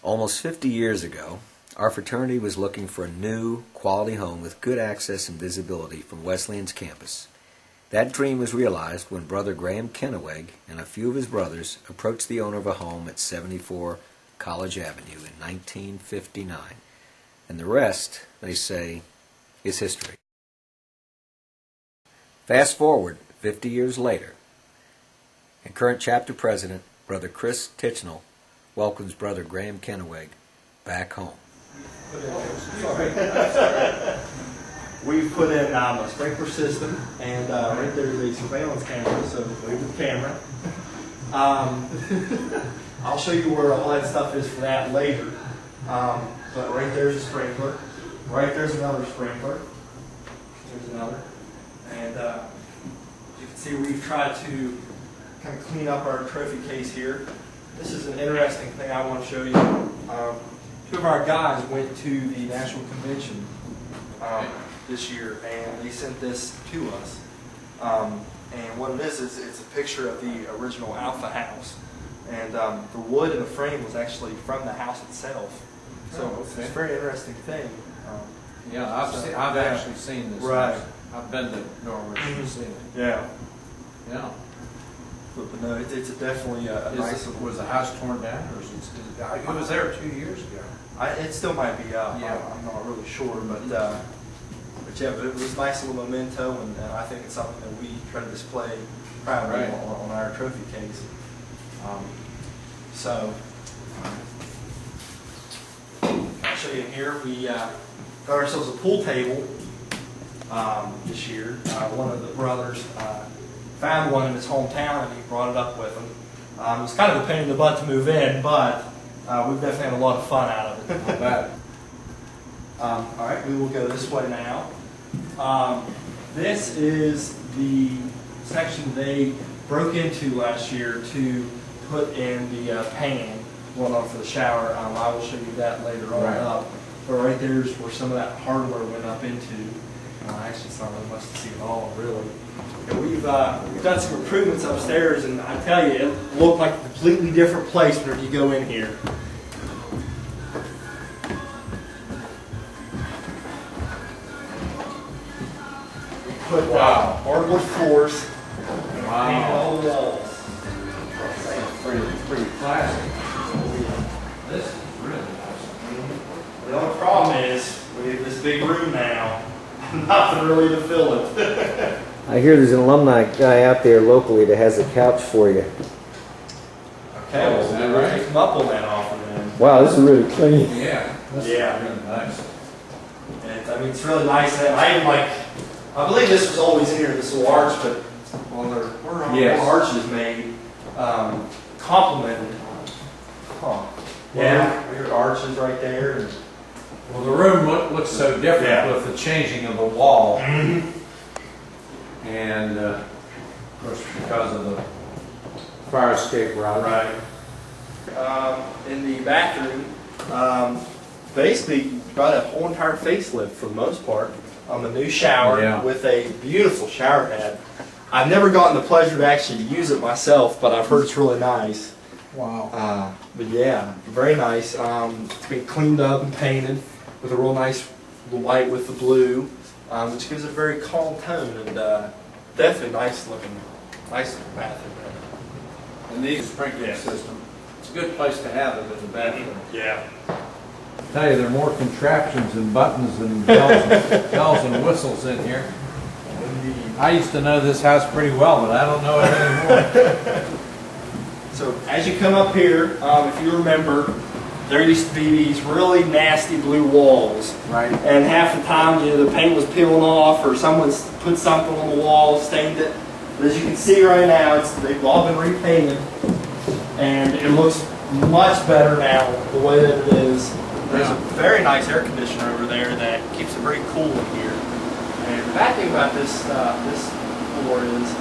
Almost 50 years ago, our fraternity was looking for a new, quality home with good access and visibility from Wesleyan's campus. That dream was realized when Brother Graham Kenneweg and a few of his brothers approached the owner of a home at 74 College Avenue in 1959. And the rest, they say, is history. Fast forward 50 years later, and current chapter president, Brother Chris Tichnell, welcomes Brother Graham Kenneweg back home. We've put in a sprinkler system, and right there is a surveillance camera, so wave the camera. I'll show you where all that stuff is for that later. But right there's a sprinkler. Right there's another sprinkler. There's another. And you can see we've tried to kind of clean up our trophy case here. This is an interesting thing I want to show you. Two of our guys went to the National Convention this year, and they sent this to us. And what it is it's a picture of the original Alpha House. And the wood in the frame was actually from the house itself. So it's a very interesting thing. Yeah, I've actually seen this. Right. I've been to Norwich and seen it. Yeah. Yeah. But no, it's definitely a nice. Was the house torn down, or it was there 2 years ago? It still might be up. Yeah. I'm not really sure, but yeah, but it was a nice little memento, and I think it's something that we try to display proudly on our trophy case. So I'll show you in here. We got ourselves a pool table this year. One of the brothers found one in his hometown, and he brought it up with him. It was kind of a pain in the butt to move in, but we've definitely had a lot of fun out of it. I bet. All right, we will go this way now. This is the section they broke into last year to put in the pan going on for the shower. I will show you that later on up. But right there's where some of that hardware went up into. Actually, it's not really much to see at all, really. And we've done some improvements upstairs, and I tell you, it looked like a completely different place whenever you go in here. We put hardwood floors and painted all the walls. Pretty classic. This is really nice. The only problem is we have this big room now, nothing really to fill it. I hear there's an alumni guy out there locally that has a couch for you. Okay, well, we'll pick them up on that offer then. Wow, this is really clean. Yeah. This is really nice. And I mean, it's really nice. I believe this was always in here, this little arch, but there were arches made, complemented. Huh. Yeah, your arches right there. And Well, the room looks so different with the changing of the wall. And, of course, because of the fire escape route. Right. In the bathroom, basically got a whole entire facelift for the most part. A new shower with a beautiful shower head. I've never gotten the pleasure to actually use it myself, but I've heard it's really nice. Wow. But yeah, very nice. It's been cleaned up and painted with a real nice white with the blue, which gives it a very calm tone, and definitely nice looking bathroom. And the sprinkler system, it's a good place to have it in the bathroom. Yeah. I tell you, there are more contraptions and buttons and bells and whistles in here. I used to know this house pretty well, but I don't know it anymore. So as you come up here, if you remember, there used to be these really nasty blue walls. Right. And half the time, the paint was peeling off, or someone's put something on the wall, stained it. But as you can see right now, they've all been repainted, and it looks much better now the way that it is. There's a very nice air conditioner over there that keeps it very cool in here. And the bad thing about this floor is,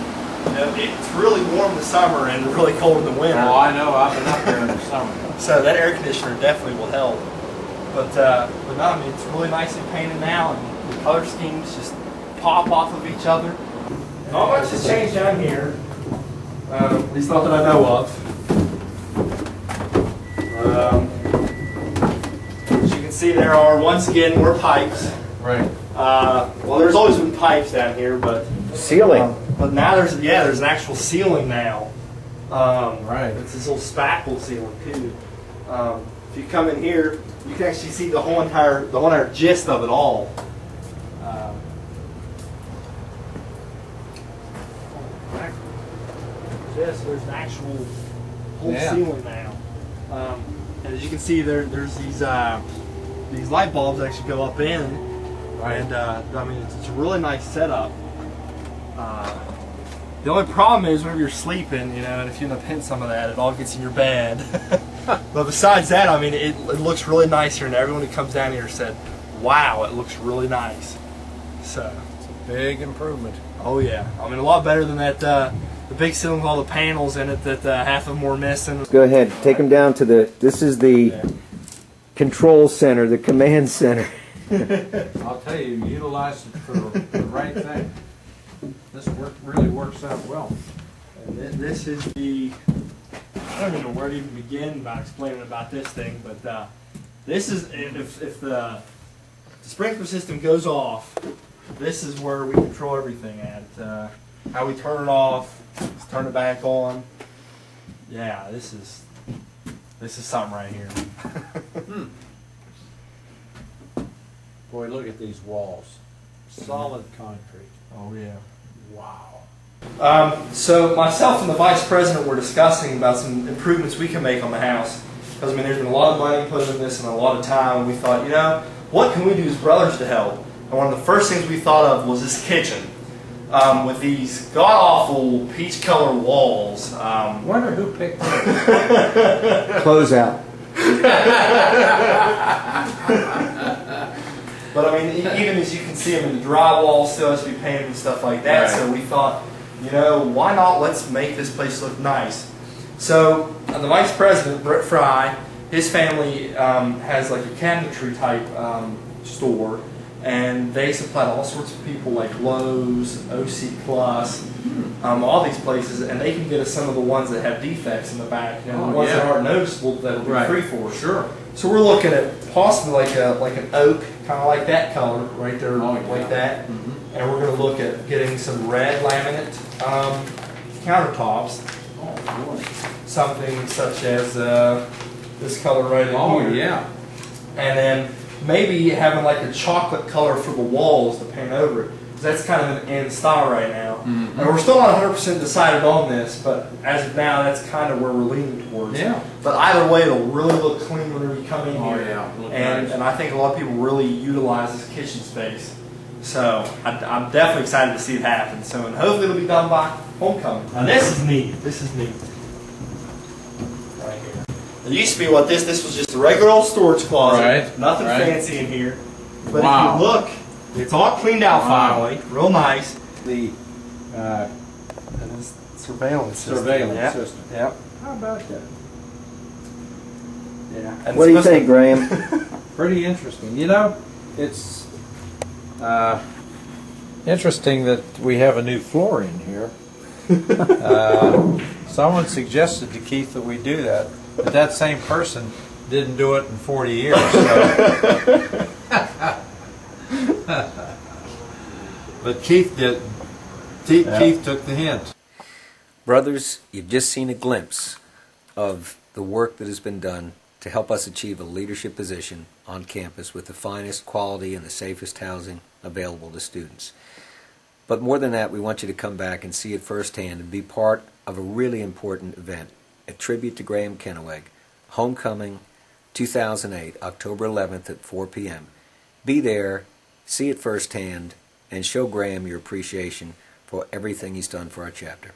it's really warm in the summer and really cold in the winter. Oh, I know. I've been up there in the summer. So that air conditioner definitely will help. But no, I mean, it's really nicely painted now, and the color schemes just pop off of each other. Not much has changed down here, at least not that I know of. see there are, once again, more pipes. Right. Well, there's always been pipes down here, but Ceiling. but now there's an actual ceiling now. Right. It's this little spackle ceiling too. If you come in here, you can actually see the whole entire gist of it all. There's an actual whole ceiling now, and as you can see, there's these light bulbs that actually go up in. Right. And I mean, it's a really nice setup. The only problem is whenever you're sleeping, you know, and if you end up hitting some of that, it all gets in your bed. But besides that, I mean, it looks really nice here, and everyone who comes down here said, "Wow, it looks really nice." So It's a big improvement. oh yeah, I mean, a lot better than that the big ceiling with all the panels in it that half of them were missing. Go ahead, take them down to this is the control center, the command center. I'll tell you, utilize it for the right thing. This really works out well. And then this is the, I don't even know where to even begin by explaining about this thing, but this is, if the sprinkler system goes off, this is where we control everything at. How we turn it off, let's turn it back on. Yeah, this is something right here. Boy, look at these walls. Solid concrete. Oh yeah. Wow. So myself and the vice president were discussing about some improvements we can make on the house. Because I mean, there's been a lot of money put into this and a lot of time. And we thought, you know, what can we do as brothers to help? And one of the first things we thought of was this kitchen. With these god-awful peach-colored walls. Wonder who picked it. Close out. But I mean, even as you can see, I mean, the drywall still has to be painted and stuff like that. Right. So we thought, you know, why not? Let's make this place look nice. So the vice president, Brett Fry, his family has like a cabinetry type store, and they supplied all sorts of people like Lowe's, OC Plus, all these places, and they can get us some of the ones that have defects in the back, you know, the ones that aren't noticeable that'll be free for us. Sure. So we're looking at possibly like an oak, kind of like that color right there, like that. And we're going to look at getting some red laminate countertops. Oh, boy. Something such as this color right in here. Oh, yeah. And then maybe having like a chocolate color for the walls to paint over it. That's kind of in style right now. And we're still not 100% decided on this, but as of now, that's kind of where we're leaning towards. Yeah. But either way, it'll really look clean whenever you come in Oh, here. yeah. Look And, nice. and I think a lot of people really utilize this kitchen space. So I'm definitely excited to see it happen. So and hopefully it'll be done by homecoming. Now this is neat. This is neat. Right here. There used to be this was just a regular old storage closet. Right. Nothing Right. fancy in here. But Wow. if you look, it's all cleaned out finally. Real nice. The And this surveillance system. surveillance Yep. system. Yep. How about that? Yeah. And What do you it's supposed think, Graham? Pretty interesting. You know, it's interesting that we have a new floor in here. Someone suggested to Keith that we do that, but that same person didn't do it in 40 years. So. But Keith did. Keith took the hint. Brothers, you've just seen a glimpse of the work that has been done to help us achieve a leadership position on campus with the finest quality and the safest housing available to students. But more than that, we want you to come back and see it firsthand and be part of a really important event, a tribute to Graham Kenneweg, Homecoming 2008, October 11th at 4 p.m. Be there, see it firsthand, and show Graham your appreciation for everything he's done for our chapter.